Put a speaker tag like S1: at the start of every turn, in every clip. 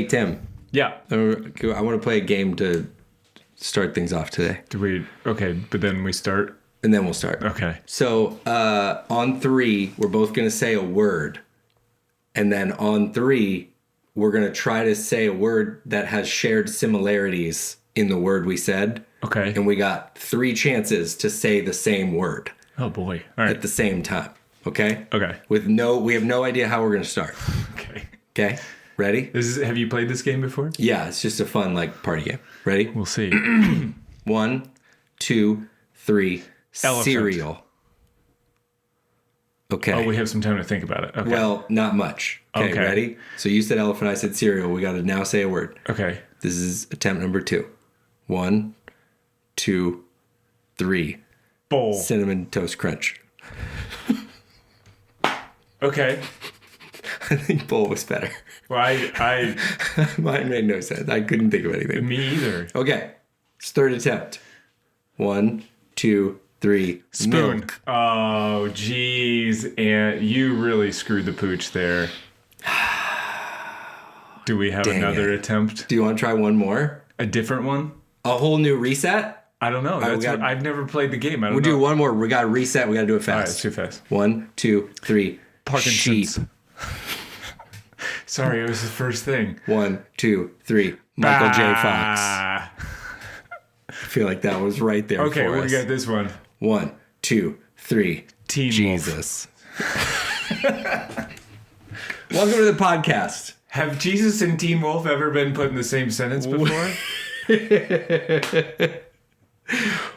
S1: Tim.
S2: Yeah.
S1: I want to play a game to start things off today.
S2: Okay, but then we start?
S1: And then we'll start.
S2: Okay.
S1: So on 3, we're both going to say a word. And then on 3, we're going to try to say a word that has shared similarities in the word we said.
S2: Okay.
S1: And we got 3 chances to say the same word.
S2: Oh, boy. All right.
S1: At the same time. Okay?
S2: Okay.
S1: We have no idea how we're going to start.
S2: Okay.
S1: Okay? Ready?
S2: Have you played this game before?
S1: Yeah, it's just a fun, party game. Ready?
S2: We'll see.
S1: 1, 2, 3.
S2: Elephant.
S1: Cereal. Okay.
S2: Oh, we have some time to think about it. Okay.
S1: Well, not much. Okay, ready? So you said elephant, I said cereal. We got to now say a word.
S2: Okay.
S1: This is attempt number 2. 1, 2, 3.
S2: Bowl.
S1: Cinnamon Toast Crunch.
S2: Okay.
S1: I think bowl was better.
S2: Well, I
S1: Mine made no sense. I couldn't think of anything.
S2: Me either.
S1: Okay. It's third attempt. 1, 2, 3.
S2: Spoon.
S1: Milk.
S2: Oh, geez. And you really screwed the pooch there. Do we have another attempt?
S1: Do you want to try one more?
S2: A different one?
S1: A whole new reset?
S2: I don't know. I've never played the game.
S1: We'll do one more. We got to reset. We got to do it fast.
S2: All right, it's too fast.
S1: 1, 2, 3.
S2: Parkinson's.
S1: Sheep.
S2: Sorry, it was the first thing.
S1: 1, 2, 3. Michael J. Fox. I feel like that was right there.
S2: Okay,
S1: for us.
S2: we got this one.
S1: 1, 2, 3.
S2: Teen
S1: Jesus. Welcome to the podcast.
S2: Have Jesus and Teen Wolf ever been put in the same sentence before?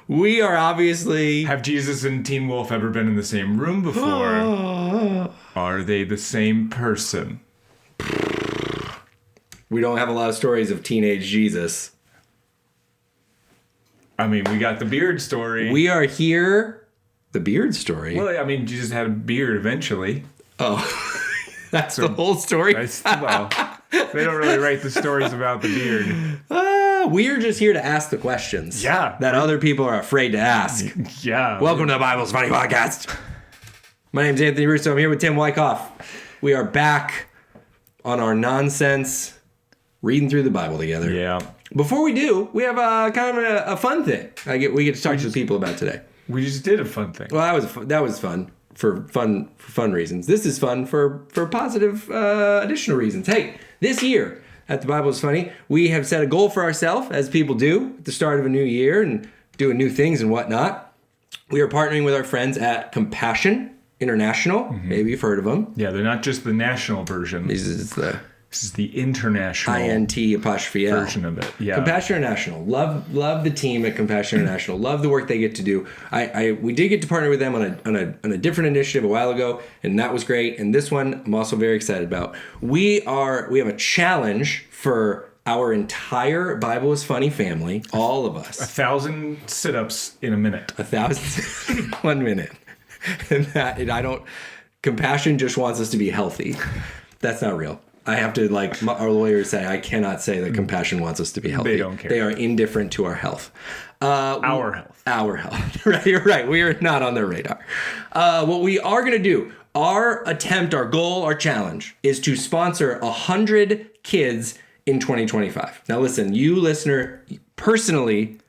S1: We are obviously...
S2: Have Jesus and Teen Wolf ever been in the same room before? Are they the same person?
S1: We don't have a lot of stories of teenage Jesus.
S2: I mean, we got the beard story.
S1: We are here... The beard story?
S2: Well, I mean, Jesus had a beard eventually.
S1: Oh, that's the whole story?
S2: Well, they don't really write the stories about the beard.
S1: We're just here to ask the questions.
S2: Yeah.
S1: That other people are afraid to ask.
S2: Yeah.
S1: Welcome to the Bible's Funny Podcast. My name's Anthony Russo. I'm here with Tim Wyckoff. We are back on our nonsense, reading through the Bible together.
S2: Yeah.
S1: Before we do, we have kind of a fun thing we get to talk to the people about today.
S2: We just did a fun thing.
S1: Well, that was fun for fun reasons. This is fun for positive additional reasons. Hey, this year at The Bible is Funny, we have set a goal for ourselves, as people do at the start of a new year and doing new things and whatnot. We are partnering with our friends at Compassion International. Mm-hmm. Maybe you've heard of them.
S2: Yeah, they're not just the national version. This is the international
S1: INT''L
S2: version of it. Yeah.
S1: Compassion International. Love the team at Compassion International. Love the work they get to do. We did get to partner with them on a different initiative a while ago, and that was great. And this one I'm also very excited about. We have a challenge for our entire Bible is Funny family, all of us.
S2: 1,000 sit-ups in a minute.
S1: 1,000 1 minute. And Compassion just wants us to be healthy. That's not real. I have to, our lawyers say, I cannot say that Compassion wants us to be healthy.
S2: They don't care.
S1: They are indifferent to our health.
S2: Our health.
S1: Our health. Right, you're right. We are not on their radar. What we are going to do, our attempt, our goal, our challenge is to sponsor 100 kids in 2025. Now, listen, you listener, personally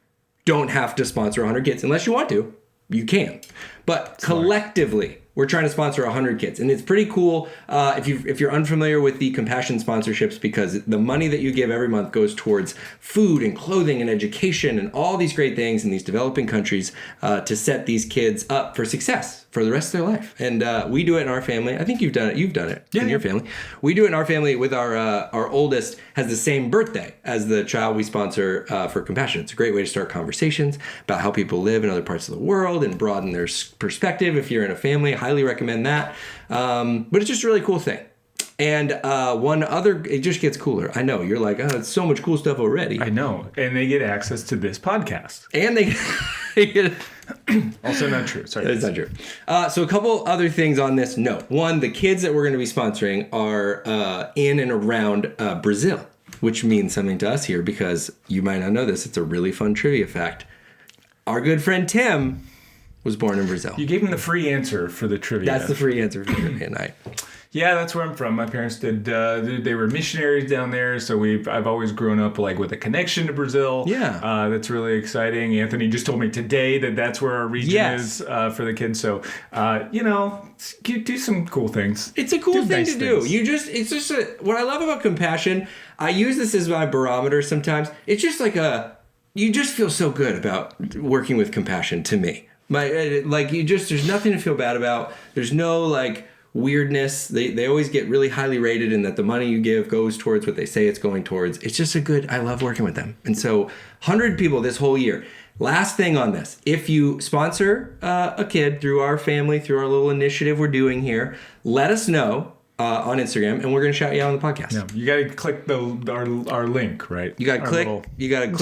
S1: don't have to sponsor 100 kids. Unless you want to, you can. But collectively, we're trying to sponsor 100 kids. And it's pretty cool if you're unfamiliar with the Compassion sponsorships, because the money that you give every month goes towards food and clothing and education and all these great things in these developing countries to set these kids up for success for the rest of their life. And we do it in our family. I think you've done it in your family. We do it in our family with our oldest has the same birthday as the child we sponsor for Compassion. It's a great way to start conversations about how people live in other parts of the world and broaden their perspective if you're in a family. I highly recommend that. But it's just a really cool thing. And it just gets cooler. I know, you're like, oh, it's so much cool stuff already.
S2: I know. And they get access to this podcast.
S1: And they get...
S2: Also not true. Sorry.
S1: That's not true. So a couple other things on this note. One, the kids that we're going to be sponsoring are in and around Brazil, which means something to us here because you might not know this. It's a really fun trivia fact. Our good friend Tim was born in Brazil.
S2: You gave him the free answer for the trivia.
S1: That's the free answer for trivia night.
S2: Yeah, that's where I'm from. My parents did. They were missionaries down there, so I've always grown up like with a connection to Brazil.
S1: Yeah.
S2: That's really exciting. Anthony just told me today that that's where our region is for the kids. So, do some cool things.
S1: It's a cool thing
S2: nice
S1: to do.
S2: things.
S1: It's just what I love about compassion. I use this as my barometer sometimes. It's just like you just feel so good about working with compassion to me. There's nothing to feel bad about. There's no like weirdness. They always get really highly rated, and that the money you give goes towards what they say it's going towards. It's just I love working with them. And so 100 people this whole year. Last thing on this, if you sponsor a kid through our family, through our little initiative we're doing here, let us know on Instagram, and we're going to shout you out on the podcast.
S2: Yeah, you got to click our link, right?
S1: You got to click.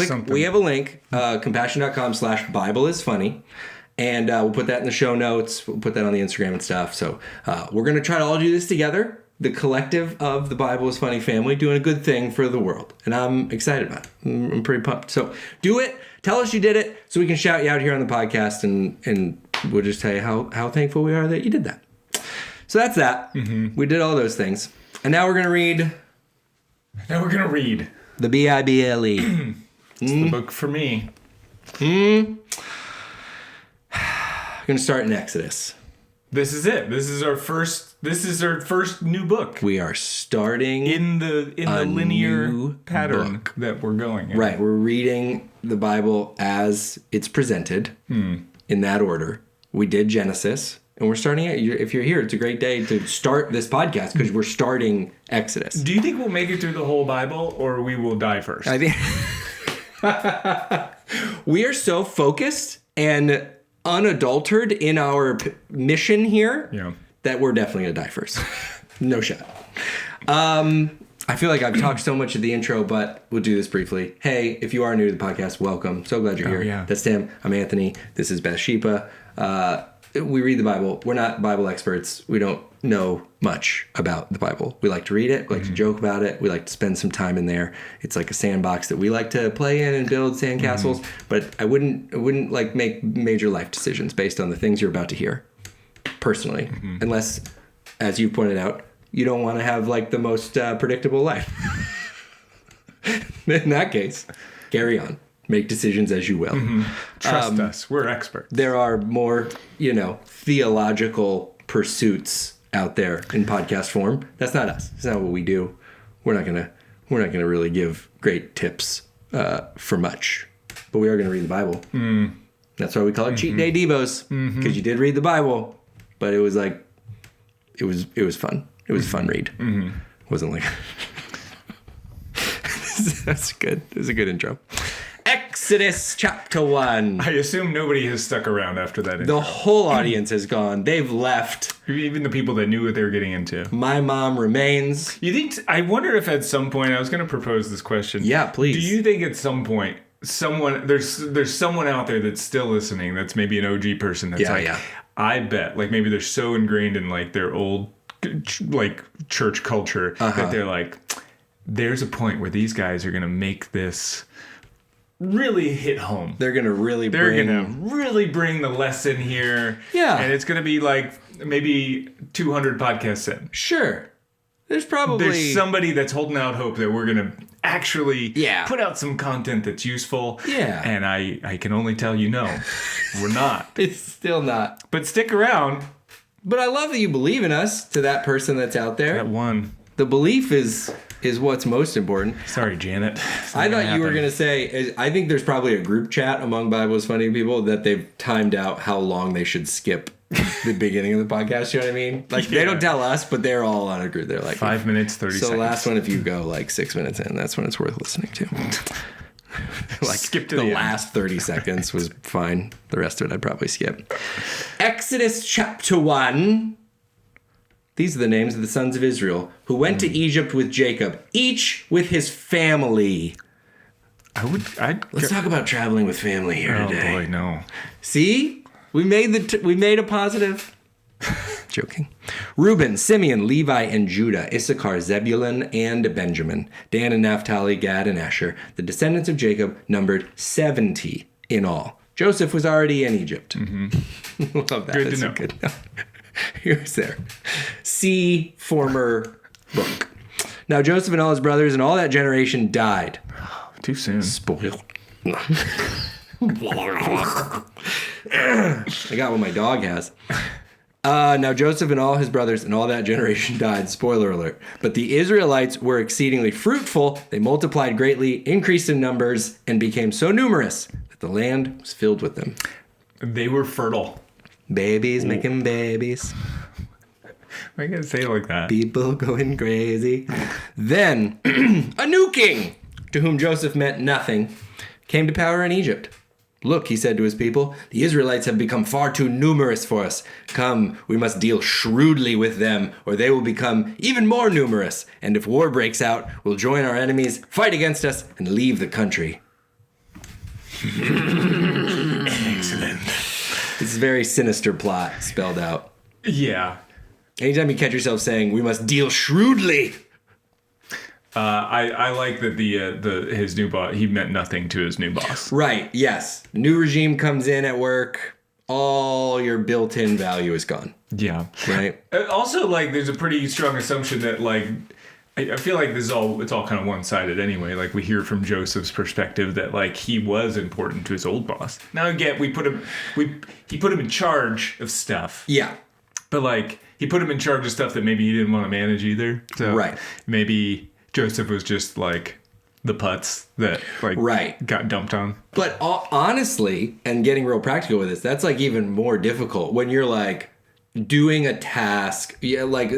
S2: Something.
S1: We have a link, compassion.com/Bible is funny. And we'll put that in the show notes. We'll put that on the Instagram and stuff. So we're going to try to all do this together. The collective of the Bible is Funny family doing a good thing for the world. And I'm excited about it. I'm pretty pumped. So do it. Tell us you did it so we can shout you out here on the podcast. And we'll just tell you how thankful we are that you did that. So that's that. Mm-hmm. We did all those things. And now we're going to read. The Bible.
S2: It's the book for me.
S1: We're going to start in Exodus.
S2: This is it. This is our first new book.
S1: We are starting
S2: in the linear pattern that we're going in.
S1: Right. We're reading the Bible as it's presented in that order. We did Genesis, and we're starting it. If you're here, it's a great day to start this podcast because we're starting Exodus.
S2: Do you think we'll make it through the whole Bible, or we will die first?
S1: I think we are so focused and unadulterated in our mission here that we're definitely gonna die first. No shot. I feel like I've talked so much at the intro, but we'll do this briefly. Hey, if you are new to the podcast, welcome. So glad you're here.
S2: Yeah.
S1: That's Tim. I'm Anthony. This is Bathsheba. We read the Bible. We're not Bible experts. We don't know much about the Bible. We like to read it. We like to joke about it. We like to spend some time in there. It's like a sandbox that we like to play in and build sandcastles. But I wouldn't like make major life decisions based on the things you're about to hear, personally, unless, as you pointed out, you don't want to have like the most predictable life. In that case, carry on. Make decisions as you will.
S2: Trust us. We're experts.
S1: There are more, theological pursuits out there in podcast form. That's not us. It's not what we do. We're not gonna really give great tips for much. But we are gonna read the Bible. That's why we call it Cheat Day Devos, because you did read the Bible, but it was like it was fun. It was a fun read. It wasn't like that's good. It was a good intro. Exodus chapter 1.
S2: I assume nobody has stuck around after that intro.
S1: The whole audience has gone. They've left.
S2: Even the people that knew what they were getting into.
S1: My mom remains.
S2: You think? I wonder if at some point, I was going to propose this question.
S1: Yeah, please.
S2: Do you think at some point there's someone out there that's still listening, that's maybe an OG person that's I bet, like maybe they're so ingrained in like their old like church culture that they're like, there's a point where these guys are going to make this really hit home.
S1: They're going to really
S2: bring the lesson here.
S1: Yeah.
S2: And it's going to be like maybe 200 podcasts in.
S1: Sure. There's
S2: somebody that's holding out hope that we're going to actually put out some content that's useful.
S1: Yeah.
S2: And I can only tell you no, we're not.
S1: It's still not.
S2: But stick around.
S1: But I love that you believe in us, to that person that's out there.
S2: That one.
S1: The belief is what's most important.
S2: Sorry, Janet.
S1: I thought you were going to say, I think there's probably a group chat among Bible is Funny people that they've timed out how long they should skip the beginning of the podcast. You know what I mean? Like, they don't tell us, but they're all on a group. They're like
S2: 5 minutes, 30 seconds.
S1: So last one, if you go like 6 minutes in, that's when it's worth listening to. Like,
S2: skip to
S1: the
S2: the
S1: last 30 seconds was fine. The rest of it I'd probably skip. Exodus chapter 1. These are the names of the sons of Israel who went to Egypt with Jacob, each with his family. Let's talk about traveling with family here today.
S2: Oh boy, no.
S1: See? We made a positive. Joking. Reuben, Simeon, Levi, and Judah, Issachar, Zebulun, and Benjamin, Dan and Naphtali, Gad, and Asher. The descendants of Jacob numbered 70 in all. Joseph was already in Egypt.
S2: Mm-hmm.
S1: Love that.
S2: Good to know.
S1: Good. He was there. See former book. Now Joseph and all his brothers and all that generation died.
S2: Too soon.
S1: Spoiled. I got what my dog has. Now Joseph and all his brothers and all that generation died. Spoiler alert. But the Israelites were exceedingly fruitful. They multiplied greatly, increased in numbers, and became so numerous that the land was filled with them.
S2: They were fertile.
S1: Babies making babies.
S2: Why you gotta say it like that?
S1: People going crazy. Then a new king, to whom Joseph meant nothing, came to power in Egypt. Look, he said to his people, the Israelites have become far too numerous for us. Come, we must deal shrewdly with them, or they will become even more numerous. And if war breaks out, we'll join our enemies, fight against us, and leave the country. Excellent. It's a very sinister plot spelled out.
S2: Yeah.
S1: Anytime you catch yourself saying, we must deal shrewdly.
S2: I like that his new boss, he meant nothing to his new boss.
S1: Right, yes. New regime comes in at work, all your built-in value is gone.
S2: Yeah.
S1: Right?
S2: Also, like, there's a pretty strong assumption that, like, I feel like it's all kind of one-sided anyway. Like, we hear from Joseph's perspective that, like, he was important to his old boss. Now, again, he put him in charge of stuff.
S1: Yeah.
S2: But, like, he put him in charge of stuff that maybe he didn't want to manage either. So
S1: right.
S2: Maybe Joseph was just like the putz that like got dumped on.
S1: But honestly, and getting real practical with this, that's like even more difficult when you're like doing a task. Yeah, like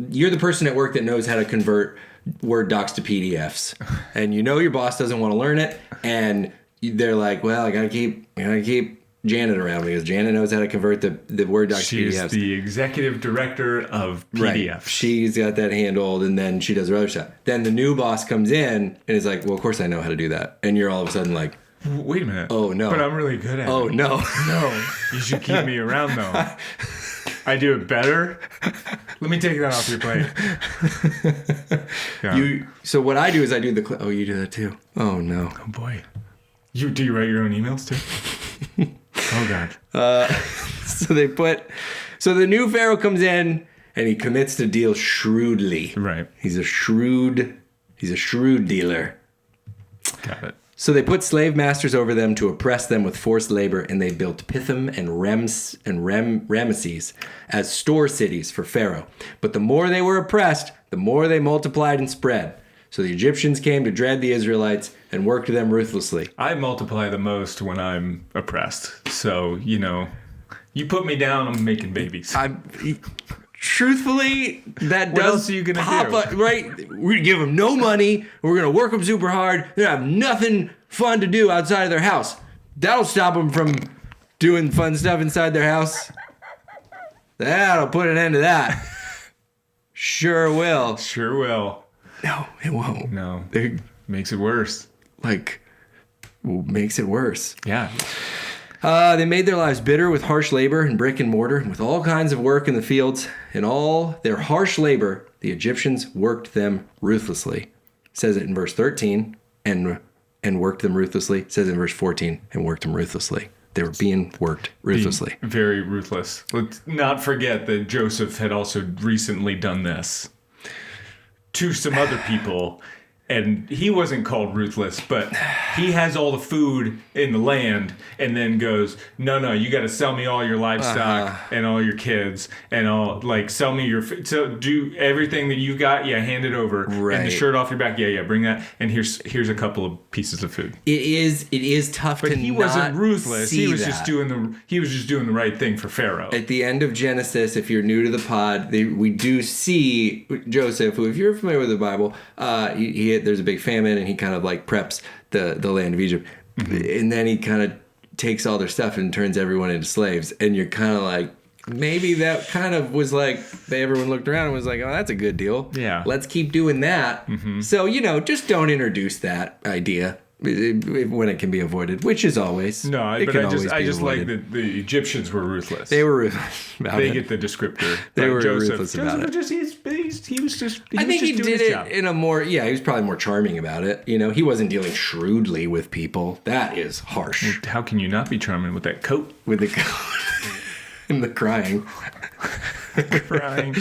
S1: you're the person at work that knows how to convert Word docs to PDFs, and you know your boss doesn't want to learn it, and they're like, well, I gotta keep Janet around because Janet knows how to convert the Word docs to PDFs.
S2: She's the executive director of PDFs.
S1: Right. She's got that handled, and then she does her other stuff. Then the new boss comes in and is like, well, of course I know how to do that. And you're all of a sudden like,
S2: wait a minute.
S1: Oh, no.
S2: But I'm really good at it.
S1: Oh, no.
S2: No. You should keep me around, though. I do it better. Let me take that off your plate. Yeah.
S1: So what I do is I do the... Oh, you do that too. Oh, no.
S2: Oh, boy. Do you write your own emails, too? Oh, God.
S1: So the new Pharaoh comes in and he commits to deal shrewdly.
S2: Right.
S1: He's a shrewd dealer.
S2: Got it.
S1: So they put slave masters over them to oppress them with forced labor, and they built Pithom and Ramesses as store cities for Pharaoh. But the more they were oppressed, the more they multiplied and spread. So the Egyptians came to dread the Israelites and worked them ruthlessly.
S2: I multiply the most when I'm oppressed. So, you put me down, I'm making babies.
S1: Truthfully, that
S2: what
S1: does
S2: else are you gonna
S1: pop
S2: do?
S1: Up, right? We're gonna give them no money. We're gonna work them super hard. They have nothing fun to do outside of their house. That'll stop them from doing fun stuff inside their house. That'll put an end to that. Sure will.
S2: Sure will.
S1: No, it won't.
S2: No. Makes it worse.
S1: Makes it worse.
S2: Yeah.
S1: They made their lives bitter with harsh labor and brick and mortar, and with all kinds of work in the fields. In all their harsh labor, the Egyptians worked them ruthlessly. It says it in verse 13, and worked them ruthlessly. It says it in verse 14, and worked them ruthlessly. They were being worked ruthlessly.
S2: Very ruthless. Let's not forget that Joseph had also recently done this to some other people. And he wasn't called ruthless, but he has all the food in the land and then goes, no, you got to sell me all your livestock and all your kids and all, like, sell me your, so do everything that you got. Yeah, hand it over.
S1: Right.
S2: And the shirt off your back. Yeah, bring that. And here's a couple of pieces of food.
S1: It is tough
S2: but
S1: to
S2: he
S1: not
S2: wasn't ruthless.
S1: See
S2: he was
S1: that.
S2: just doing the right thing for Pharaoh.
S1: At the end of Genesis, if you're new to the pod, we do see Joseph, who, if you're familiar with the Bible, there's a big famine, and he kind of like preps the land of Egypt. Mm-hmm. And then he kind of takes all their stuff and turns everyone into slaves. And you're kind of like, maybe that kind of was like, everyone looked around and was like, oh, that's a good deal.
S2: Yeah.
S1: Let's keep doing that. Mm-hmm. So, just don't introduce that idea when it can be avoided, which is always.
S2: No, but I just like that the Egyptians were ruthless.
S1: They were ruthless about
S2: they
S1: it.
S2: Get the descriptor.
S1: They were
S2: Joseph,
S1: ruthless about it.
S2: He was just
S1: I think he
S2: doing
S1: did
S2: his
S1: it
S2: job.
S1: in a more, he was probably more charming about it. He wasn't dealing shrewdly with people. That is harsh.
S2: How can you not be charming with that coat?
S1: With the coat and the crying.
S2: Crying.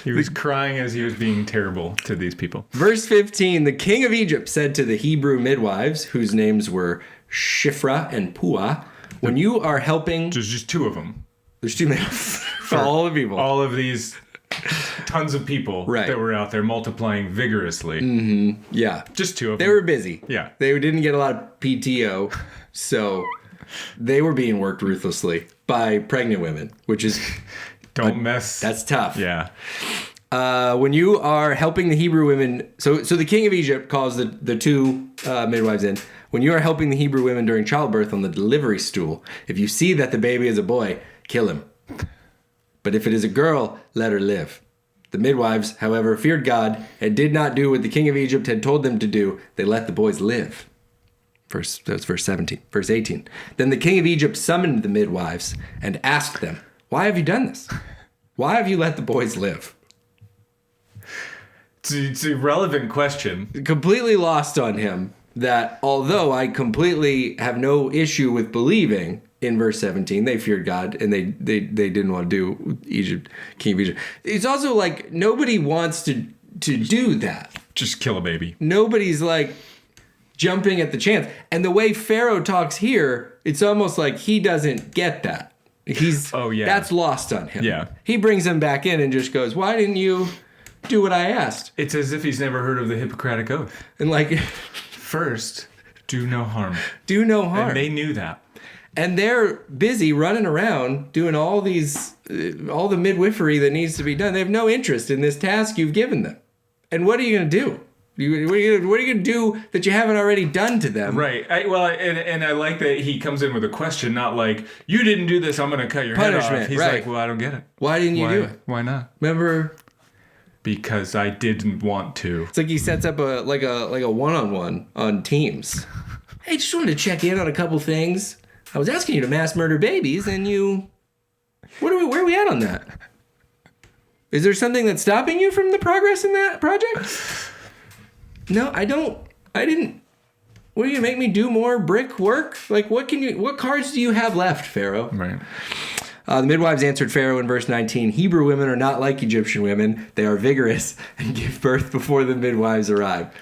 S2: He was crying as he was being terrible to these people.
S1: Verse 15, the king of Egypt said to the Hebrew midwives, whose names were Shiphrah and Puah, when you are helping...
S2: There's just two of them.
S1: There's two men for all the people.
S2: All of these tons of people that were out there multiplying vigorously.
S1: Mm-hmm. Yeah.
S2: Just two of them.
S1: They were busy.
S2: Yeah.
S1: They didn't get a lot of PTO, so they were being worked ruthlessly by pregnant women, which is...
S2: Don't mess.
S1: That's tough.
S2: Yeah.
S1: When you are helping the Hebrew women... So the king of Egypt calls the two midwives in. When you are helping the Hebrew women during childbirth on the delivery stool, if you see that the baby is a boy, kill him. But if it is a girl, let her live. The midwives, however, feared God and did not do what the king of Egypt had told them to do. They let the boys live. That's verse 17. Verse 18. Then the king of Egypt summoned the midwives and asked them, why have you done this? Why have you let the boys live?
S2: It's a relevant question.
S1: Completely lost on him that although I completely have no issue with believing in verse 17, they feared God and they didn't want to do Egypt, king of Egypt. It's also like nobody wants to do that.
S2: Just kill a baby.
S1: Nobody's like jumping at the chance. And the way Pharaoh talks here, it's almost like he doesn't get that. That's lost on him.
S2: Yeah.
S1: He brings him back in and just goes, why didn't you do what I asked?
S2: It's as if he's never heard of the Hippocratic Oath.
S1: And like...
S2: First, do no harm.
S1: Do no harm.
S2: And they knew that.
S1: And they're busy running around doing all the midwifery that needs to be done. They have no interest in this task you've given them. And what are you going to do? What are you going to do that you haven't already done to them?
S2: Right. And I like that he comes in with a question, not like, you didn't do this, I'm going to cut your head off. He's like, well, I don't get it.
S1: Why didn't you do it?
S2: Why not?
S1: Remember...
S2: Because I didn't want to.
S1: It's like he sets up a one-on-one on Teams. Hey, just wanted to check in on a couple things. I was asking you to mass murder babies, and you... Where are we at on that? Is there something that's stopping you from the progress in that project? No, I didn't... What, are you gonna make me do more brick work? Like, what cards do you have left, Pharaoh?
S2: Right.
S1: The midwives answered Pharaoh in verse 19, Hebrew women are not like Egyptian women. They are vigorous and give birth before the midwives arrive.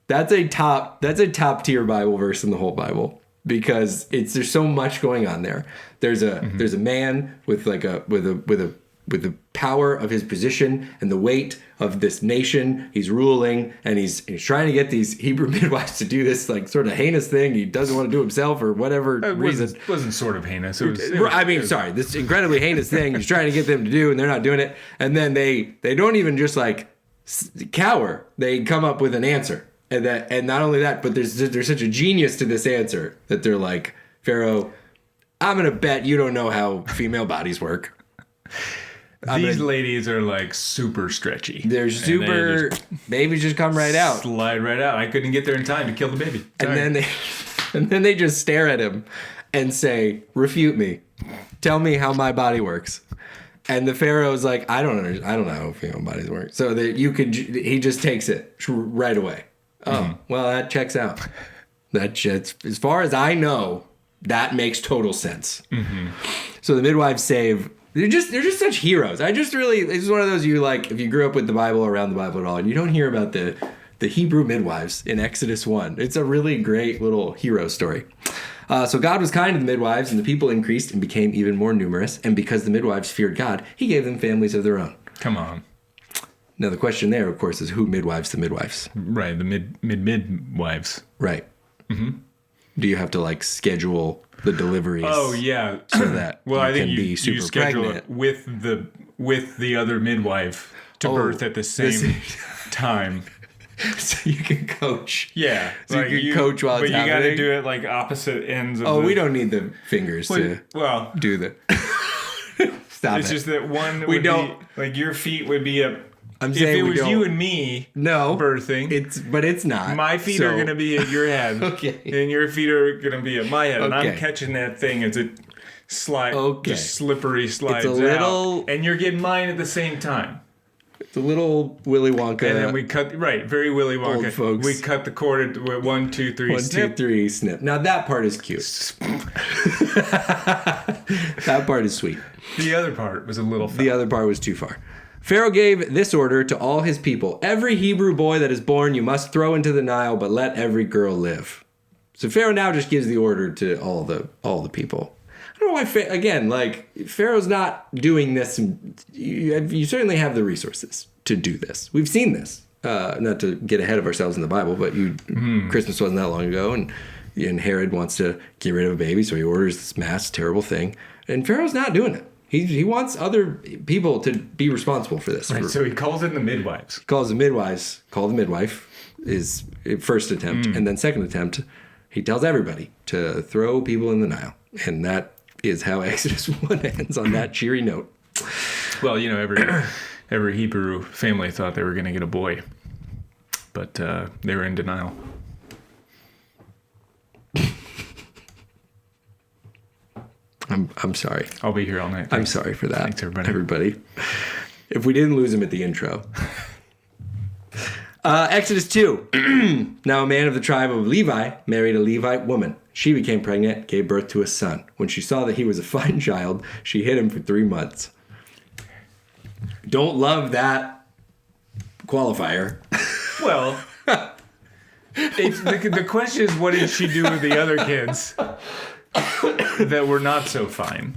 S1: That's a top tier Bible verse in the whole Bible because there's so much going on there. There's a man with the power of his position and the weight of this nation. He's ruling and he's trying to get these Hebrew midwives to do this like sort of heinous thing he doesn't want to do himself or whatever reason.
S2: It wasn't sort of heinous.
S1: This incredibly heinous thing he's trying to get them to do and they're not doing it. And then they don't even just like cower. They come up with an answer. And not only that, but there's such a genius to this answer that they're like, Pharaoh, I'm going to bet you don't know how female bodies work.
S2: These ladies are like super stretchy.
S1: They're super... babies just come right out.
S2: Slide right out. I couldn't get there in time to kill the baby. Sorry.
S1: And then they just stare at him and say, refute me. Tell me how my body works. And the Pharaoh's like, I don't know how female bodies work. So that he just takes it right away. Oh, well, that checks out. As far as I know, that makes total sense. Mm-hmm. So the midwives save... They're just such heroes. It's one of those you like, if you grew up with the Bible, around the Bible at all, and you don't hear about the Hebrew midwives in Exodus 1. It's a really great little hero story. So God was kind to the midwives, and the people increased and became even more numerous. And because the midwives feared God, he gave them families of their own.
S2: Come on.
S1: Now, the question there, of course, is who midwives the midwives?
S2: Right, the midwives.
S1: Right. Mm-hmm. Do you have to, like, schedule the deliveries?
S2: Oh, yeah.
S1: So that
S2: I think
S1: can be super
S2: you schedule
S1: pregnant.
S2: It with the other midwife to birth at the same time.
S1: So you can coach.
S2: Yeah.
S1: So you can coach while it's happening.
S2: But you got to do it like opposite ends of
S1: we don't need the fingers to do the... Stop
S2: it's
S1: it.
S2: just that one
S1: we don't...
S2: like your feet would be up...
S1: I'm
S2: if
S1: saying
S2: it was you and me birthing...
S1: But it's not.
S2: My feet are going to be at your head.
S1: Okay.
S2: And your feet are going to be at my head. Okay. And I'm catching that thing as it just slippery slides out. And you're getting mine at the same time.
S1: It's a little Willy Wonka.
S2: And then we cut... Right, very Willy Wonka.
S1: Old folks.
S2: We cut the cord at 1, 2, 3, snip.
S1: 1, 2, 3, snip. Now that part is cute. That part is sweet.
S2: The other part was a little far.
S1: The other part was too far. Pharaoh gave this order to all his people. Every Hebrew boy that is born you must throw into the Nile, but let every girl live. So Pharaoh now just gives the order to all the people. I don't know why, again, like, Pharaoh's not doing this. You certainly have the resources to do this. We've seen this. Not to get ahead of ourselves in the Bible, but Christmas wasn't that long ago, and Herod wants to get rid of a baby, so he orders this mass terrible thing. And Pharaoh's not doing it. He wants other people to be responsible for this.
S2: Right, so he calls in the midwives.
S1: He calls the midwives. Call the midwife is first attempt. And then second attempt, he tells everybody to throw people in the Nile. And that is how Exodus 1 ends, on that cheery note.
S2: Well, every Hebrew family thought they were going to get a boy. But they were in denial.
S1: I'm sorry.
S2: I'll be here all night. Thanks.
S1: I'm sorry for that.
S2: Thanks, everybody.
S1: Everybody. If we didn't lose him at the intro. Exodus 2. Now a man of the tribe of Levi married a Levite woman. She became pregnant, gave birth to a son. When she saw that he was a fine child, she hid him for 3 months. Don't love that qualifier.
S2: Well, the question is, what did she do with the other kids that were not so fine?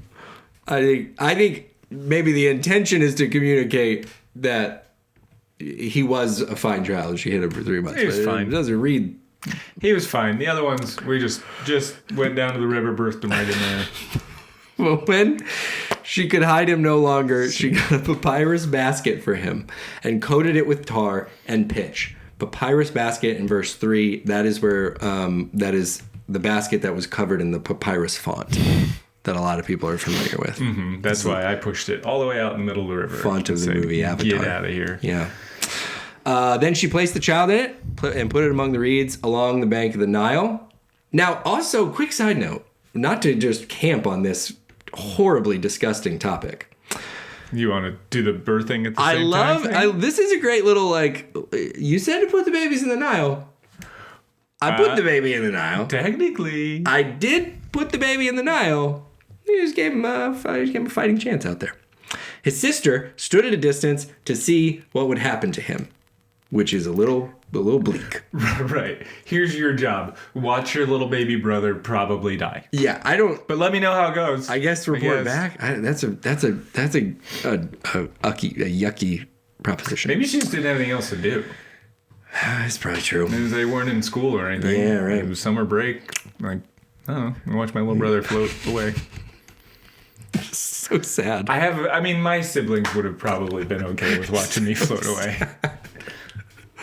S1: I think maybe the intention is to communicate that he was a fine child. She hid him for 3 months.
S2: He was fine.
S1: It doesn't read.
S2: He was fine. The other ones, we just went down to the river, birthed him right in there.
S1: Well, when she could hide him no longer, she got a papyrus basket for him and coated it with tar and pitch. Papyrus basket in verse 3, that is where, that is the basket that was covered in the papyrus font that a lot of people are familiar with.
S2: Mm-hmm. That's why I pushed it all the way out in the middle of the river.
S1: Font of the movie Avatar.
S2: Get out of here.
S1: Yeah. Then she placed the child in it and put it among the reeds along the bank of the Nile. Now, also, quick side note, not to just camp on this horribly disgusting topic.
S2: You want to do the birthing at the same time?
S1: This is a great little, like, you said to put the babies in the Nile. I put the baby in the Nile.
S2: Technically.
S1: I did put the baby in the Nile. He just gave him a fighting chance out there. His sister stood at a distance to see what would happen to him, which is a little bleak.
S2: Right. Here's your job. Watch your little baby brother probably die.
S1: Yeah, I don't.
S2: But let me know how it goes.
S1: I guess report back. That's a yucky proposition.
S2: Maybe she just didn't have anything else to do.
S1: That's probably true.
S2: Maybe they weren't in school or anything.
S1: Yeah, right.
S2: It was summer break. Like, I don't know. I watch my little brother float away.
S1: So sad.
S2: My siblings would have probably been okay with watching me float away.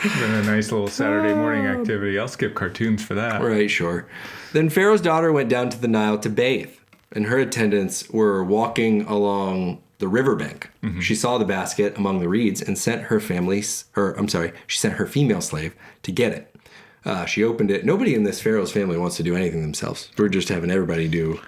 S2: Been a nice little Saturday morning activity. I'll skip cartoons for that.
S1: Right, sure. Then Pharaoh's daughter went down to the Nile to bathe, and her attendants were walking along the riverbank. Mm-hmm. She saw the basket among the reeds and sent her female slave to get it. She opened it. Nobody in this Pharaoh's family wants to do anything themselves. We're just having everybody do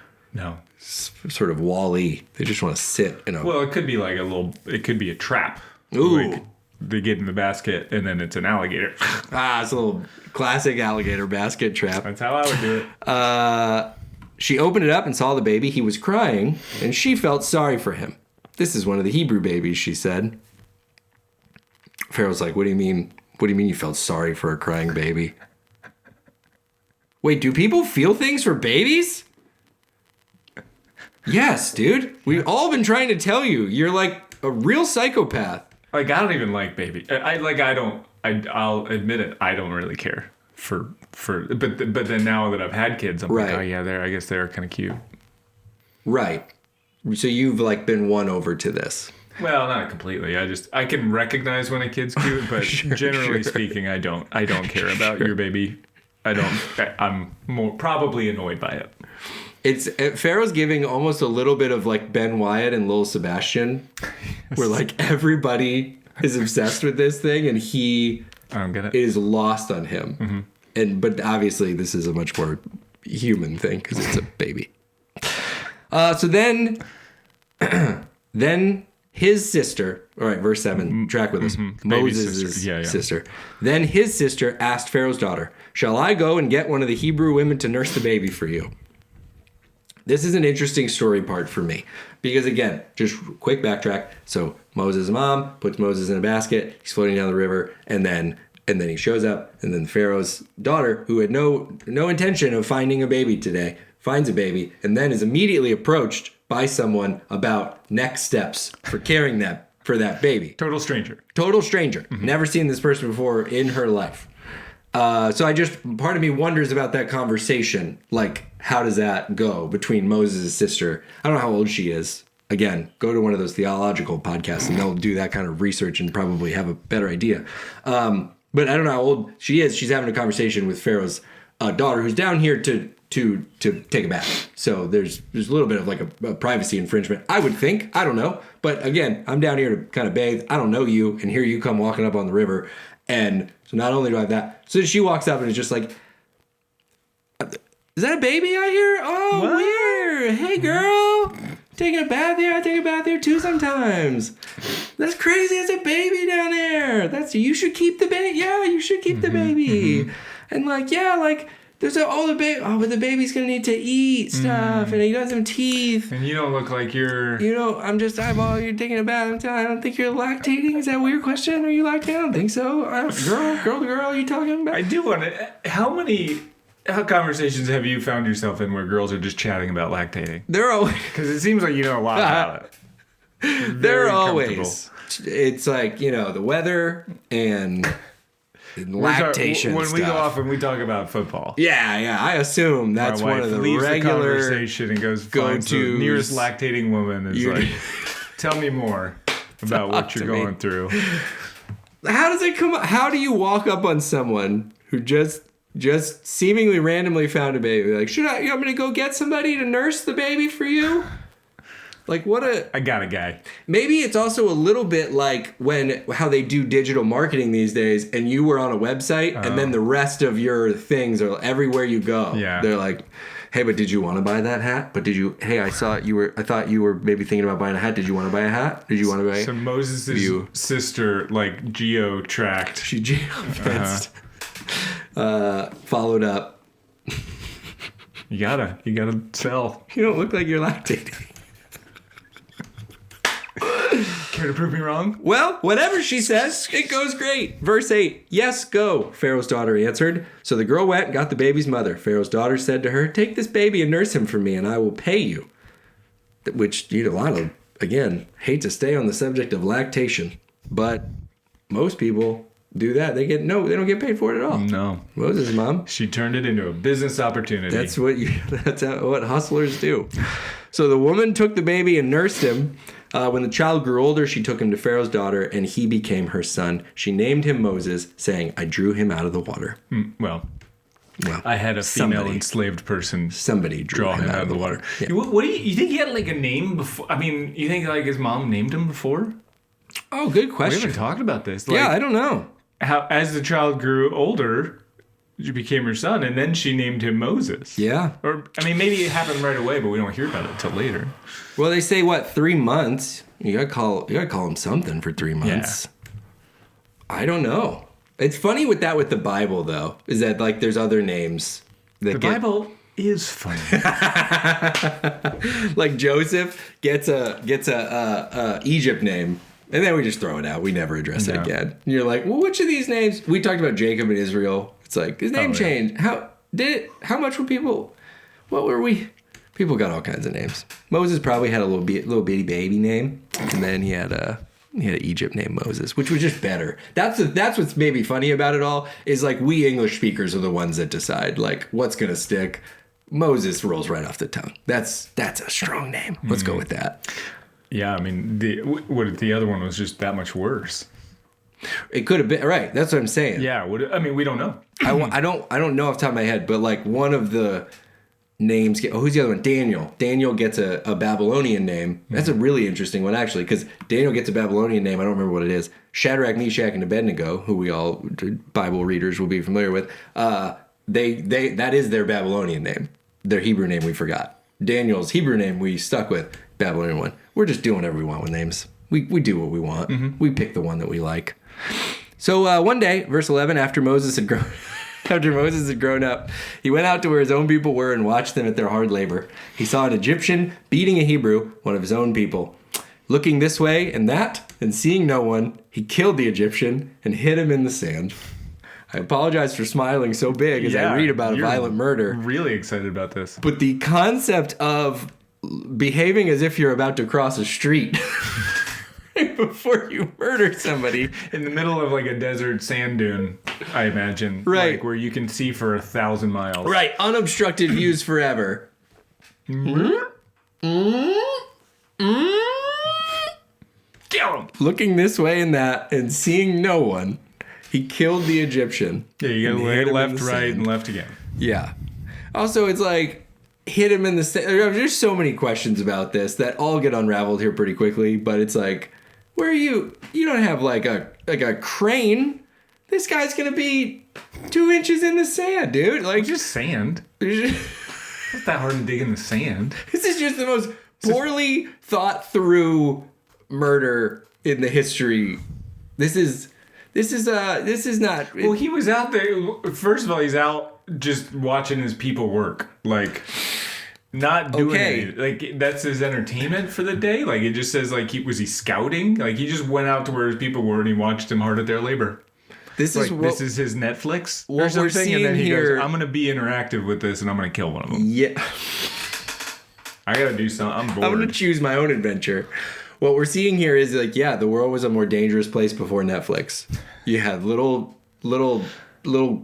S1: sort of Wall-E. They just want to sit in a...
S2: Well, it could be like it could be a trap.
S1: Ooh.
S2: Like they get in the basket and then it's an alligator.
S1: It's a little classic alligator basket trap.
S2: That's how I would do it.
S1: She opened it up and saw the baby. He was crying, and she felt sorry for him. This is one of the Hebrew babies, she said. Pharaoh's like, what do you mean? What do you mean you felt sorry for a crying baby? Wait, do people feel things for babies? Yes, dude. We've all been trying to tell you. You're like a real psychopath.
S2: Like, I don't even like baby. I'll admit it. I don't really care but then now that I've had kids, I'm like, oh yeah, I guess they're kind of cute.
S1: Right. So you've like been won over to this.
S2: Well, not completely. I can recognize when a kid's cute, but generally speaking, I don't care about your baby. I'm more probably annoyed by it.
S1: Pharaoh's giving almost a little bit of like Ben Wyatt and Lil Sebastian, where like everybody is obsessed with this thing and he is lost on him. Mm-hmm. But obviously this is a much more human thing because it's a baby. So then his sister, all right, verse 7, track with us. Mm-hmm. Moses' sister. Then his sister asked Pharaoh's daughter, "Shall I go and get one of the Hebrew women to nurse the baby for you?" This is an interesting story part for me because, again, just quick backtrack. So Moses' mom puts Moses in a basket. He's floating down the river, and then he shows up, and then Pharaoh's daughter, who had no intention of finding a baby today, finds a baby, and then is immediately approached by someone about next steps for caring for that baby.
S2: Total stranger.
S1: Mm-hmm. Never seen this person before in her life. So part of me wonders about that conversation. Like, how does that go between Moses' sister? I don't know how old she is. Again, go to one of those theological podcasts and they'll do that kind of research and probably have a better idea. But I don't know how old she is. She's having a conversation with Pharaoh's daughter, who's down here to take a bath. So there's a little bit of like a privacy infringement, I would think. I don't know. But again, I'm down here to kind of bathe. I don't know you. And here you come walking up on the river. And so not only do I have that, so she walks up and is just like, is that a baby out here? Oh, what? Weird. Hey, girl. Taking a bath here? I take a bath here too sometimes. That's crazy. It's a baby down there. You should keep the baby. Yeah, you should keep the baby. And like, yeah, like, there's the baby. Oh, but the baby's going to need to eat stuff. And he doesn't have teeth.
S2: And you don't look like you're...
S1: I'm just eyeballing. You're taking a bath. I don't think you're lactating. Is that a weird question? Are you lactating? I don't think so. Girl, are you talking about?
S2: I do want to... How conversations have you found yourself in where girls are just chatting about lactating?
S1: They're always...
S2: Because it seems like you know a lot about it.
S1: They're always... It's like, the weather and lactation
S2: when
S1: stuff.
S2: We go off and we talk about football.
S1: Yeah. I assume that's one of the regular...
S2: the conversation and goes finds the nearest lactating woman is like, tell me more about what you're going through.
S1: How does it come... How do you walk up on someone who just seemingly randomly found a baby? Like, you want me to go get somebody to nurse the baby for you? Like, I
S2: got a guy.
S1: Maybe it's also a little bit like how they do digital marketing these days, and you were on a website, and then the rest of your things are everywhere you go.
S2: Yeah.
S1: They're like, hey, but did you want to buy that hat? But I thought you were maybe thinking about buying a hat. Did you want to buy a hat? Did you want to buy?
S2: So Moses' sister, like, geo-tracked.
S1: She geo-fenced. Followed up.
S2: You gotta sell.
S1: You don't look like you're lactating.
S2: Care to prove me wrong?
S1: Well, whatever she says, it goes great. Verse 8, yes, go, Pharaoh's daughter answered. So the girl went and got the baby's mother. Pharaoh's daughter said to her, take this baby and nurse him for me, and I will pay you. Which, a lot of, again, hate to stay on the subject of lactation, but most people do that. They don't get paid for it at all.
S2: No.
S1: Moses' mom.
S2: She turned it into a business opportunity.
S1: That's what hustlers do. So the woman took the baby and nursed him. When the child grew older, she took him to Pharaoh's daughter, and he became her son. She named him Moses, saying, I drew him out of the water.
S2: Well, I had a female enslaved person
S1: draw him out of the water.
S2: Yeah. What do you think he had like a name before? I mean, you think like his mom named him before?
S1: Oh, good question.
S2: We haven't talked about this.
S1: Like, I don't know.
S2: How as the child grew older, she became her son, and then she named him Moses.
S1: Yeah.
S2: Or, I mean, maybe it happened right away, but we don't hear about it until later.
S1: Well, they say, 3 months? You gotta call him something for 3 months. Yeah. I don't know. It's funny with the Bible, though, is that, like, there's other names.
S2: Bible is funny.
S1: Like Joseph gets a Egypt name. And then we just throw it out. We never address it again. And you're like, well, which of these names? We talked about Jacob and Israel. It's like, his name changed. Yeah. How much were people, what were we? People got all kinds of names. Moses probably had a little bitty baby name. And then he had an Egypt named Moses, which was just better. That's what's maybe funny about it all, is like we English speakers are the ones that decide like what's going to stick. Moses rolls right off the tongue. That's a strong name. Let's go with that.
S2: Yeah, I mean, the other one was just that much worse.
S1: It could have been, right? That's what I'm saying.
S2: Yeah, we don't know.
S1: I don't know off the top of my head, but like one of the names. Who's the other one? Daniel. Daniel gets a Babylonian name. That's a really interesting one, actually, because Daniel gets a Babylonian name. I don't remember what it is. Shadrach, Meshach, and Abednego, who we all Bible readers will be familiar with. That is their Babylonian name. Their Hebrew name we forgot. Daniel's Hebrew name we stuck with. Babylonian one. We're just doing whatever we want with names. We do what we want. Mm-hmm. We pick the one that we like. So one day, verse 11, after Moses had grown... After Moses had grown up, he went out to where his own people were and watched them at their hard labor. He saw an Egyptian beating a Hebrew, one of his own people. Looking this way and that, and seeing no one, he killed the Egyptian and hid him in the sand. I apologize for smiling so big as I read about a violent murder.
S2: Really excited about this.
S1: But the concept of behaving as if you're about to cross a street before you murder somebody
S2: in the middle of like a desert sand dune, I imagine.
S1: Right.
S2: Like where you can see for 1,000 miles.
S1: Right. Unobstructed views forever.
S2: Kill him.
S1: Looking this way and that and seeing no one, he killed the Egyptian.
S2: Yeah, you gotta left, right, and left again.
S1: Yeah. Also, it's like, hit him in the sand. There's so many questions about this that all get unraveled here pretty quickly, but it's like, where are you? You don't have like a crane. This guy's gonna be 2 inches in the sand, dude. Like,
S2: It's just sand. It's not that hard to dig in the sand.
S1: This is just the most poorly thought through murder in the history. This is not.
S2: Well, he was out there. First of all, he's out just watching his people work, like not doing anything. Like that's his entertainment for the day. Like it just says like was he scouting? Like he just went out to where his people were and he watched them hard at their labor.
S1: This
S2: is his Netflix or something, and then he goes, "I'm gonna be interactive with this, and I'm gonna kill one of them."
S1: Yeah,
S2: I gotta do something. I'm bored.
S1: I'm gonna choose my own adventure. What we're seeing here is like, yeah, the world was a more dangerous place before Netflix. You had little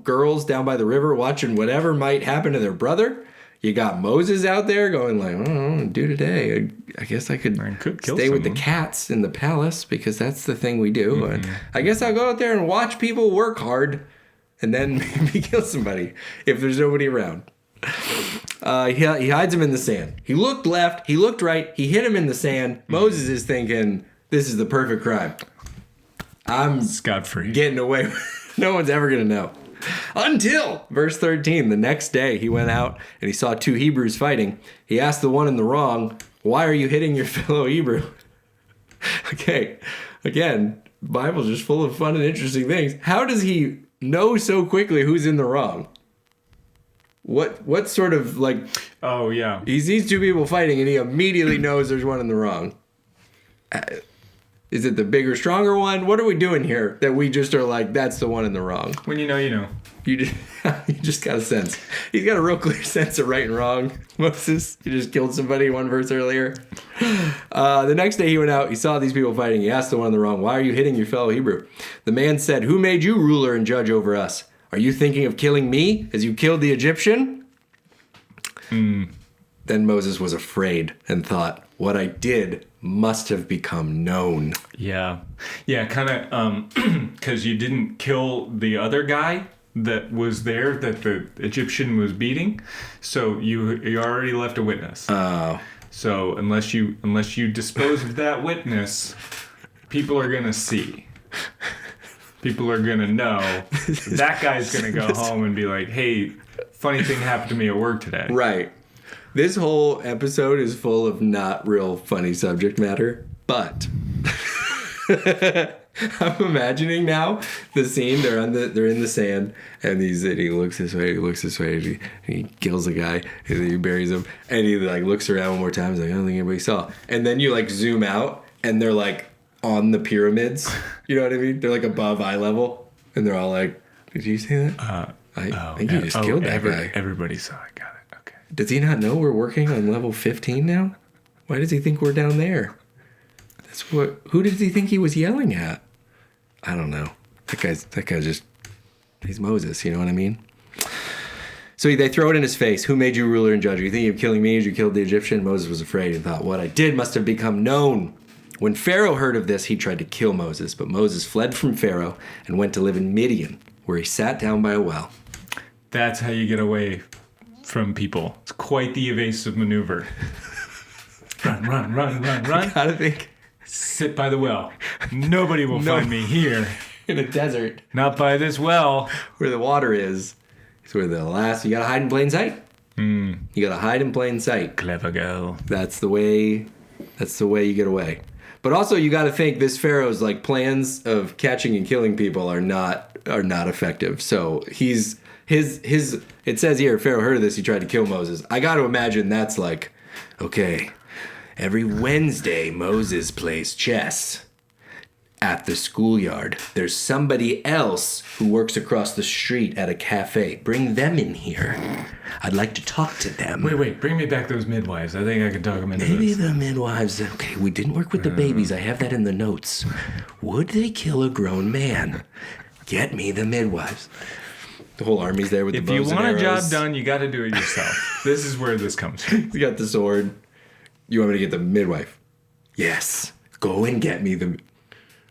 S1: girls down by the river watching whatever might happen to their brother. You got Moses out there going like, I don't know what to do today. I guess I could stay with the cats in the palace because that's the thing we do. Mm-hmm. And I guess I'll go out there and watch people work hard and then maybe kill somebody if there's nobody around. He hides him in the sand. He looked left, he looked right, he hit him in the sand. Moses is thinking, this is the perfect crime. I'm
S2: scot-free.
S1: Getting away. No one's ever going to know. Until, verse 13, the next day he went out and he saw 2 Hebrews fighting. He asked the one in the wrong, why are you hitting your fellow Hebrew? Okay, again, the Bible's just full of fun and interesting things. How does he know so quickly who's in the wrong? What sort of like...
S2: Oh, yeah.
S1: He sees 2 people fighting and he immediately knows there's one in the wrong. Is it the bigger, stronger one? What are we doing here that we just are like, that's the one in the wrong?
S2: When you know, you know.
S1: You just got a sense. He's got a real clear sense of right and wrong. Moses, he just killed somebody one verse earlier. The next day he went out. He saw these people fighting. He asked the one in the wrong, why are you hitting your fellow Hebrew? The man said, who made you ruler and judge over us? Are you thinking of killing me as you killed the Egyptian? Then Moses was afraid and thought, what I did must have become known.
S2: Yeah. Yeah, kind of, because you didn't kill the other guy that was there that the Egyptian was beating, so you already left a witness.
S1: Oh.
S2: So unless you dispose of that witness, people are going to see. People are going to know. That guy's going to go home and be like, hey, funny thing happened to me at work today.
S1: Right. This whole episode is full of not real funny subject matter, but I'm imagining now the scene. They're in the sand, and he looks this way, and he kills a guy, and then he buries him, and he like looks around one more time. He's like, I don't think anybody saw. And then you like zoom out, and they're like on the pyramids. You know what I mean? They're like above eye level, and they're all like, "Did you see that? I think you just killed that guy."
S2: Everybody saw it. Got it. Okay.
S1: Does he not know we're working on level 15 now? Why does he think we're down there? Who did he think he was yelling at? I don't know. That guy's just, he's Moses, you know what I mean? So they throw it in his face. Who made you ruler and judge? Are you thinking of killing me as you killed the Egyptian? Moses was afraid and thought, what I did must have become known. When Pharaoh heard of this, he tried to kill Moses, but Moses fled from Pharaoh and went to live in Midian, where he sat down by a well.
S2: That's how you get away from people. It's quite the evasive maneuver. Run.
S1: Gotta think.
S2: Sit by the well. Nobody will find me here.
S1: In a desert.
S2: Not by this well.
S1: Where the water is. It's where you gotta hide in plain sight. You gotta hide in plain sight.
S2: Clever girl.
S1: That's the way you get away. But also you gotta think this Pharaoh's like plans of catching and killing people are not effective. So he's It says here, Pharaoh heard of this, he tried to kill Moses. I got to imagine that's like, okay, every Wednesday Moses plays chess at the schoolyard. There's somebody else who works across the street at a cafe. Bring them in here. I'd like to talk to them.
S2: Wait. Bring me back those midwives. I think I can talk them into
S1: Maybe
S2: this.
S1: the midwives. Okay, we didn't work with the babies. I have that in the notes. Would they kill a grown man? Get me the midwives. The whole army's there with the bows and arrows.
S2: If you want a job done, you got to do it yourself. This is where this comes from.
S1: You got the sword. You want me to get the midwife? Yes. Go and get me the...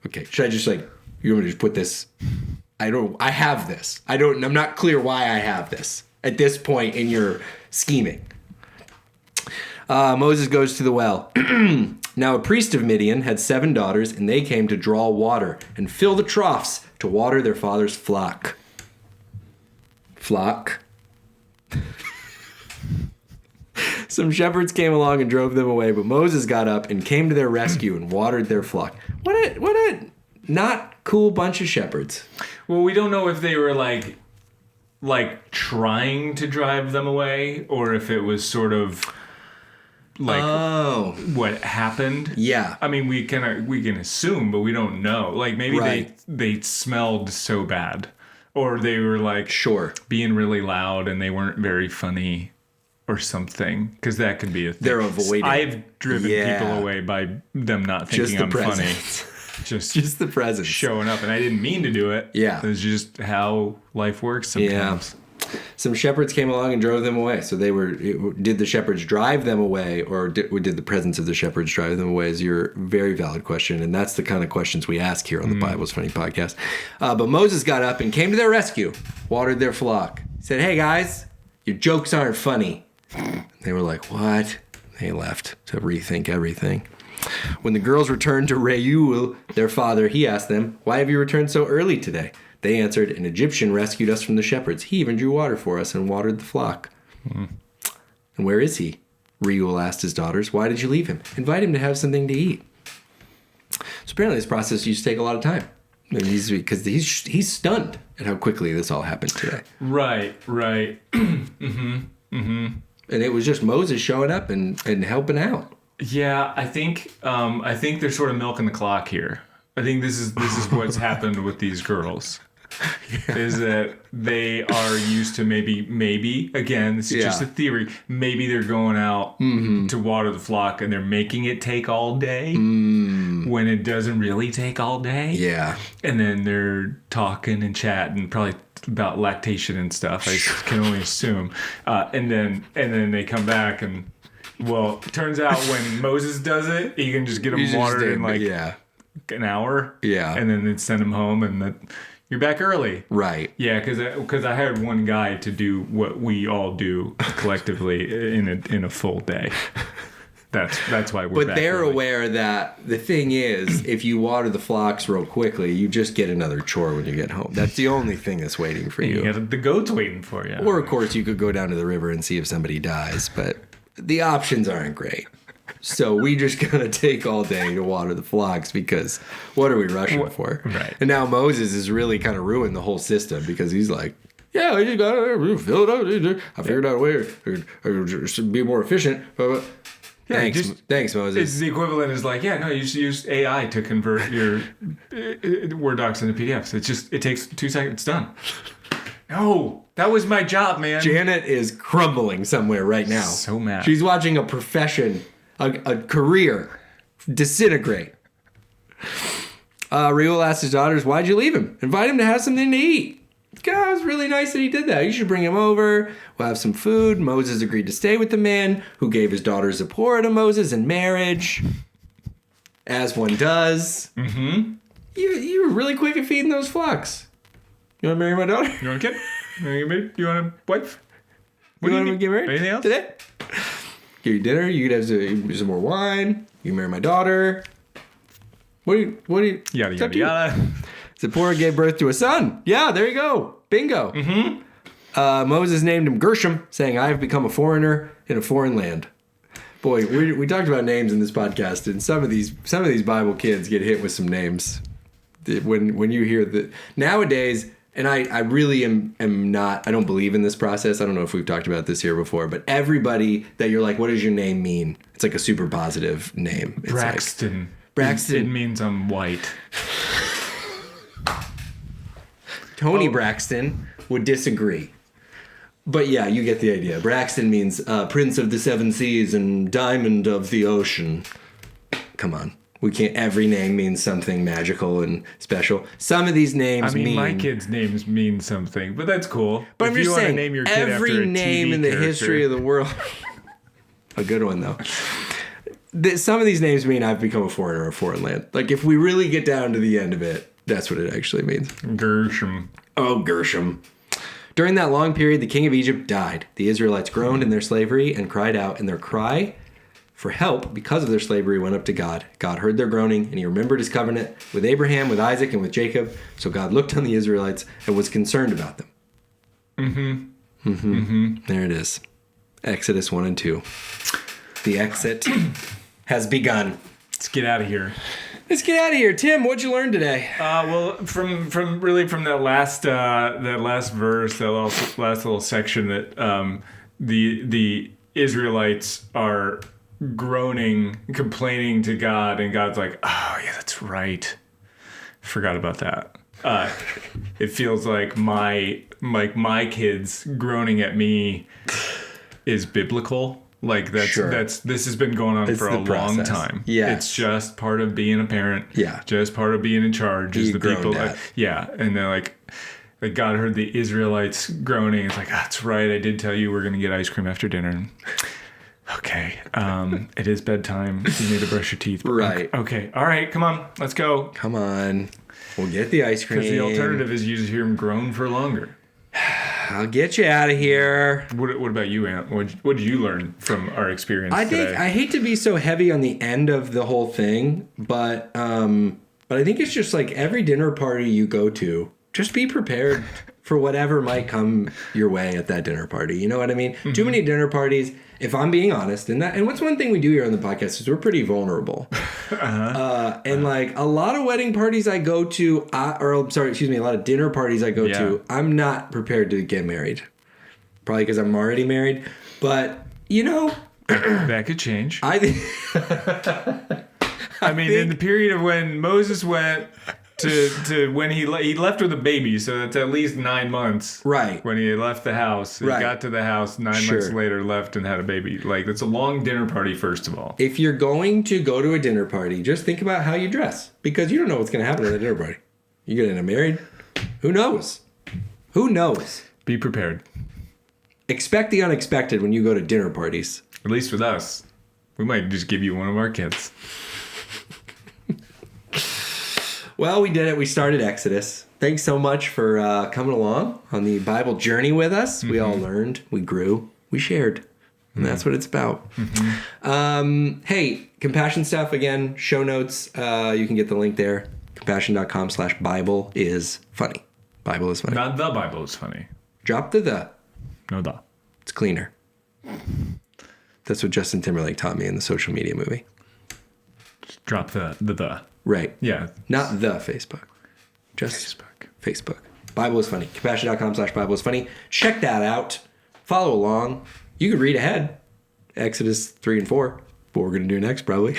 S1: Okay, should I just you want me to just put this? I have this. I'm not clear why I have this at this point in your scheming. Moses goes to the well. Now a priest of Midian had 7 daughters, and they came to draw water and fill the troughs to water their father's flock. Some shepherds came along and drove them away, but Moses got up and came to their rescue and watered their flock. What a not cool bunch of shepherds.
S2: Well, we don't know if they were like trying to drive them away, or if it was sort of what happened.
S1: Yeah.
S2: I mean, we can assume, but we don't know. Like maybe they smelled so bad, or they were being really loud and they weren't very funny. Or something, because that could be a thing.
S1: They're avoiding.
S2: I've driven people away by them not thinking I'm funny. Just
S1: the presence.
S2: Showing up, and I didn't mean to do it.
S1: Yeah.
S2: It's just how life works sometimes.
S1: Yeah. Some shepherds came along and drove them away. So did the shepherds drive them away, or did the presence of the shepherds drive them away is your very valid question. And that's the kind of questions we ask here on the Bible's Funny podcast. But Moses got up and came to their rescue, watered their flock. He said, "Hey guys, your jokes aren't funny." They were like, "What?" They left to rethink everything. When the girls returned to Reuel, their father, he asked them, "Why have you returned so early today?" They answered, "An Egyptian rescued us from the shepherds. He even drew water for us and watered the flock." And where is he? Reuel asked his daughters. "Why did you leave him? Invite him to have something to eat." So apparently this process used to take a lot of time. Because he's stunned at how quickly this all happened today.
S2: Right.
S1: And it was just Moses showing up and helping out.
S2: Yeah, I think they're sort of milking the clock here. I think this is what's happened with these girls. Yeah. Is that they are used to maybe again, this is just a theory, maybe they're going out to water the flock and they're making it take all day when it doesn't really take all day.
S1: Yeah.
S2: And then they're talking and chatting probably about lactation and stuff. I can only assume. And then they come back and it turns out when Moses does it, he can just get them watered in an hour. Yeah. And then send them home and you're back early.
S1: Right.
S2: Yeah, because I hired one guy to do what we all do collectively in a full day. That's why we're back. But they're
S1: early. Aware that the thing is, if you water the flocks real quickly, you just get another chore when you get home. That's the only thing that's waiting for you.
S2: You got the goats waiting for you.
S1: Or, of course, you could go down to the river and see if somebody dies, but the options aren't great. So we just gotta take all day to water the flocks because what are we rushing for?
S2: Right.
S1: And now Moses has really kind of ruined the whole system because he's like, yeah, I just gotta fill it out. I figured out a way to be more efficient. Thanks, Moses.
S2: It's the equivalent is you just use AI to convert your Word docs into PDFs. It takes 2 seconds. It's done. No, that was my job, man.
S1: Janet is crumbling somewhere right now.
S2: So mad.
S1: She's watching a profession, a career disintegrate. Reuel asked his daughters, "Why'd you leave him? Invite him to have something to eat." God, it was really nice that he did that. You should bring him over. We'll have some food. Moses agreed to stay with the man who gave his daughter Zipporah to Moses in marriage, as one does. Mm-hmm. You were really quick at feeding those flocks. You want to marry my daughter?
S2: You want a kid? You want a wife?
S1: You want to get married?
S2: Anything else?
S1: Today? Give you dinner. You could have some more wine. You can marry my daughter. What do you?
S2: Yada, yada.
S1: Zipporah gave birth to a son. Yeah, there you go. Bingo. Mm-hmm. Moses named him Gershom, saying, "I have become a foreigner in a foreign land." Boy, we talked about names in this podcast, and some of these Bible kids get hit with some names. When you hear that nowadays, and I really am not, I don't believe in this process. I don't know if we've talked about this here before, but everybody that you're like, what does your name mean? It's like a super positive name. It's
S2: Braxton.
S1: Like, Braxton.
S2: It means I'm white.
S1: Tony Braxton would disagree. But yeah, you get the idea. Braxton means Prince of the Seven Seas and Diamond of the Ocean. Come on. We can't, every name means something magical and special. Some of these names mean...
S2: my kids' names mean something, but that's cool.
S1: But
S2: if
S1: I'm just saying,
S2: name your kid
S1: every
S2: after a
S1: name
S2: TV
S1: in the
S2: character.
S1: history of the world... A good one, though. Some of these names mean I've become a foreigner or a foreign land. Like, if we really get down to the end of it, that's what it actually means.
S2: Gershom.
S1: Oh, Gershom. During that long period, the king of Egypt died. The Israelites groaned in their slavery and cried out, and their cry for help because of their slavery went up to God. God heard their groaning, and he remembered his covenant with Abraham, with Isaac, and with Jacob. So God looked on the Israelites and was concerned about them. There it is. Exodus 1 and 2. The exit has begun.
S2: Let's get out of here.
S1: Let's get out of here. Tim, what'd you learn today?
S2: Well, from that last verse, that last little section, that the Israelites are groaning, complaining to God, and God's like, oh yeah, that's right. Forgot about that. It feels like my kids groaning at me is biblical. Like this has been going on for a long time.
S1: Yeah,
S2: it's just part of being a parent.
S1: Yeah,
S2: just part of being in charge. Is the people. And they're like God heard the Israelites groaning. It's like, that's right. I did tell you we're gonna get ice cream after dinner. Okay, it is bedtime. You need to brush your teeth.
S1: Right.
S2: Okay. All right. Come on. Let's go.
S1: Come on. We'll get the ice cream.
S2: Because the alternative is you just hear them groan for longer.
S1: I'll get you out of here.
S2: What about you, Ant? What did you learn from our experience today?
S1: I hate to be so heavy on the end of the whole thing, but I think it's just like every dinner party you go to, just be prepared for whatever might come your way at that dinner party. You know what I mean? Mm-hmm. Too many dinner parties, if I'm being honest, and what's one thing we do here on the podcast is we're pretty vulnerable. And like a lot of wedding parties I go to, a lot of dinner parties I go to, I'm not prepared to get married. Probably because I'm already married. But, you know...
S2: that could change.
S1: I think...
S2: in the period of when Moses went... To when he left with a baby, so that's at least 9 months.
S1: Right.
S2: When he left the house, he got to the house 9 months later, left and had a baby. Like, that's a long dinner party, first of all.
S1: If you're going to go to a dinner party, just think about how you dress, because you don't know what's going to happen at a dinner party. You get married? Who knows? Who knows?
S2: Be prepared.
S1: Expect the unexpected when you go to dinner parties.
S2: At least with us, we might just give you one of our kids.
S1: Well, we did it. We started Exodus. Thanks so much for coming along on the Bible journey with us. Mm-hmm. We all learned, we grew, we shared. And that's what it's about. Mm-hmm. Hey, Compassion stuff, again, show notes. You can get the link there. Compassion.com/Bible is funny. Bible is funny.
S2: Not the Bible is funny.
S1: Drop the.
S2: No, the.
S1: It's cleaner. That's what Justin Timberlake taught me in the Social Media movie.
S2: Just drop the.
S1: Right.
S2: Yeah.
S1: Not the Facebook. Just Facebook. Bible is funny. Compassion.com/Bible is funny. Check that out. Follow along. You can read ahead. Exodus 3 and 4. What we're going to do next, probably.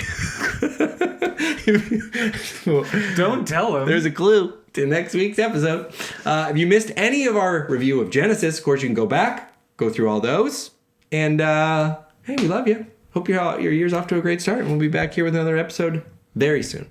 S2: Don't tell them.
S1: There's a clue to next week's episode. If you missed any of our review of Genesis, of course, you can go back, go through all those. And, hey, we love you. Hope your year's off to a great start. And we'll be back here with another episode very soon.